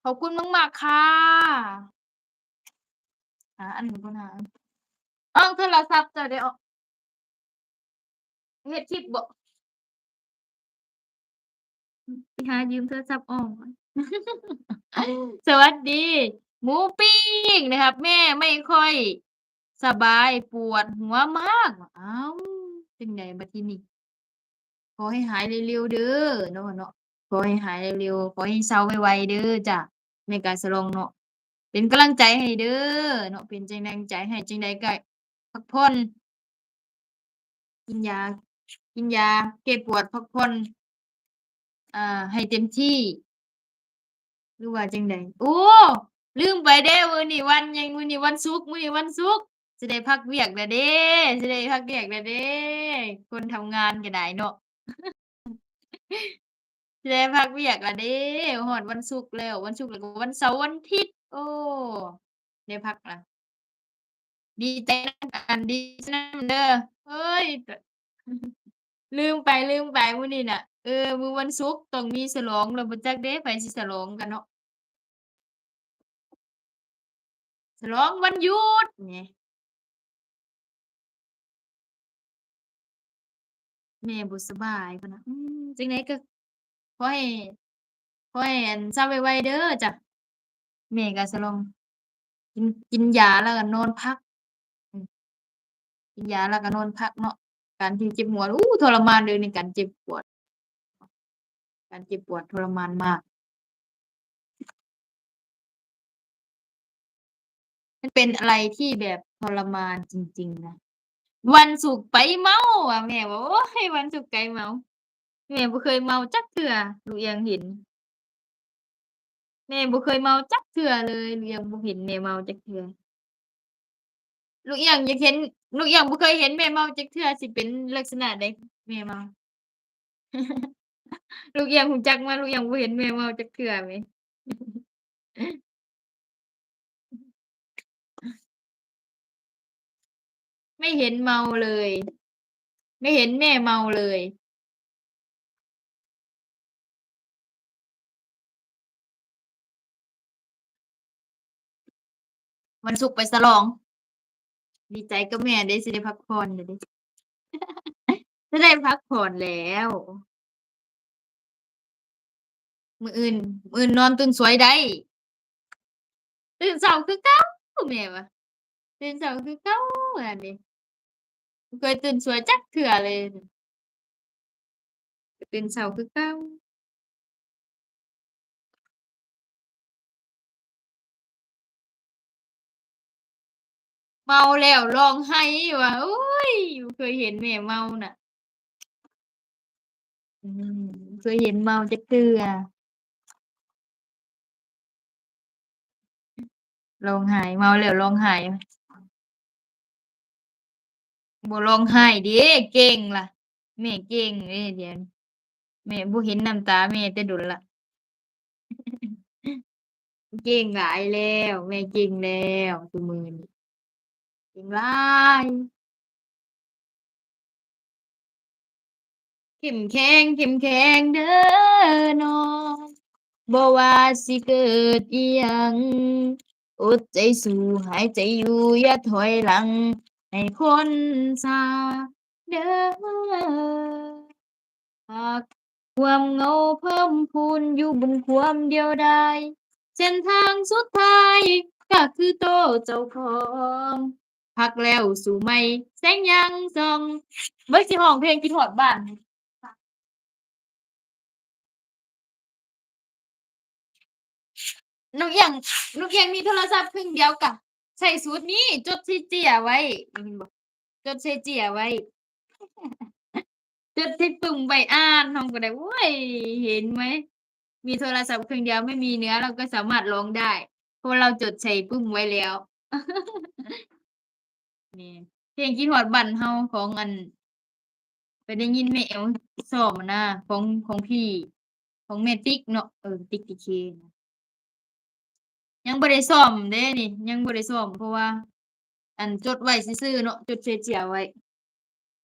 ขอบคุณมากๆค่ะหาอันหนึ่งก่อนหาอันอ้าวโทรศัพท์เจ้าได้เอาเฮ็ดคลิปบ่ไปหายืมโทรศัพท์อ้อก่อนสวัสดีหมูปิ้งนะครับแม่ไม่ค่อยสบายปวดหัวมากอ้าวเป็นไงบัดทีนี้ขอให้หายเร็วๆเด้อเนาะขอให้หายเร็วๆขอให้เซาไวๆเด้อจ้ะแม่ก็สิลองเนาะเป็นกำลังใจให้เด้อเนาะเป็นจังแรงใจให้จังใดก็พักผ่อน กินยากินยาแก้ปวดพักผ่อนให้เต็มที่หรือว่าจั่งใดโอ้ลืมไปเด้มื้อนี้วันหยังมื้อนี้วันศุกร์มื้อนี้วันศุกร์สิได้พักเวียกแล้วเด้สิได้พักเวียกแล้วเด้คนทำงานก็ได้เนาะสิได้พักเวียกแล้วเด้ฮอดวันศุกร์แล้ววันศุกร์แล้วก็วันเสาร์วันอาทิตย์โอ้ได้พักแล้วดีใจนำกันดีใจนำเด้อเฮ้ยตลืมไปมื้อนี้น่ะมื้อวันศุกร์ต้องมีฉลองแล้วบ่จักเด้ไผสิฉลองกันเนาะฉลองวันหยุดแหมแม่บ่สบายเพิ่นน่ะจังไดก็ขอให้อันเซาไวๆเด้อจ้ะแม่ก็สิลองกินยาแล้วก็นอนพักอืมกินยาแล้วก็นอนพักเนาะการที่เจ็บหัวทรมานเลยในการเจ็บปวดการเจ็บปวดทรมานมากมันเป็นอะไรที่แบบทรมานจริงๆนะ วันศุกร์ไปเมาอะแม่บอกโอ๊ยวันศุกร์ไปเมาแม่บ่เคยเมาจักเทื่อลูกยังเห็นแม่บ่เคยเมาจักเทื่อเลยลูกยังบ่เห็นแม่เมาจักเทื่อลูกยังอยากเห็นลูกยังบ่เคยเห็นแม่เมาจักเทื่อสิเป็นลักษณะใดแม่เมาลูกยังรู้จักมาลูกยังบ่เห็นแม่เมาจักเทื่อแหมไม่เห็นเมาเลยไม่เห็นแม่เมาเลยวันศุกร์ไปฉลองดีใจกับแม่เด้สิได้พักผ่อนเด้อจะได้พักผ่อนแล้วมื้ออื่นนอนตื่นสวยได้ ตื่นเช้าคือเก่าแม่ว่าตื่นเช้าคือเก่าอันนี้บ่เคยตื่นสวยจักเทื่อเลยตื่นเช้าคือเก่าเมาแล้วร้องไห้ว่าโอ๊ยบ่เคยเห็นแม่เมาน่ะอืมบ่เคยเห็นเมาจักเทื่อร้องไห้เมาแล้วร้องไห้บ่ร้องไห้เด้เก่งล่ะแม่เก่งเด้เดี๋ยวนี้แม่บ่เห็นน้ำตาแม่แต่โดนแล้วเก่งหลายแล้วแม่เก่งแล้วซุมื้อนี้เก่งหลายเข้มแข็งเข้มแข็งเด้อน้อง บ่ว่าสิเกิดอิหยังอดใจสู้หายใจอยู่อย่าถอยหลังให้พ้นสายเด้อหากความเหงาเพิ่มพูนอยู่บนความเดียวดายเส้นทางสุดท้ายก็คือโตวเจ้าของพักแล้วสู่ใหม่แสงยังส่องเบิ่งสิร้องเพลงคิดฮอดบ้านนกเอียงมีโทรศัพท์เครื่องเดียวกะใช้สูตรนี้จดใส่เจียไว้เห็นบ่จดใส่เจียไว้จดใส่ตุ่มไว้อ่านเราก็ได้โอ๊ยเห็นไหมมีโทรศัพท์เครื่องเดียวไม่มีเนื้อเราก็สามารถร้องได้เพราะว่าเราจดใส่ปึ้มไว้แล้วแม่นเพลงคิดฮอดบ้านเราของอันไปได้ยินแม่แอ๋วซ้อมอะนะของพี่ของแม่ติ๊กเนาะติ๊ก TK นะยังบ่ได้ซ้อมเด้นี่ยังบ่ได้ซ้อมเพราะว่าอันจดไว้ซื่อๆเนาะจดใส่เจียไว้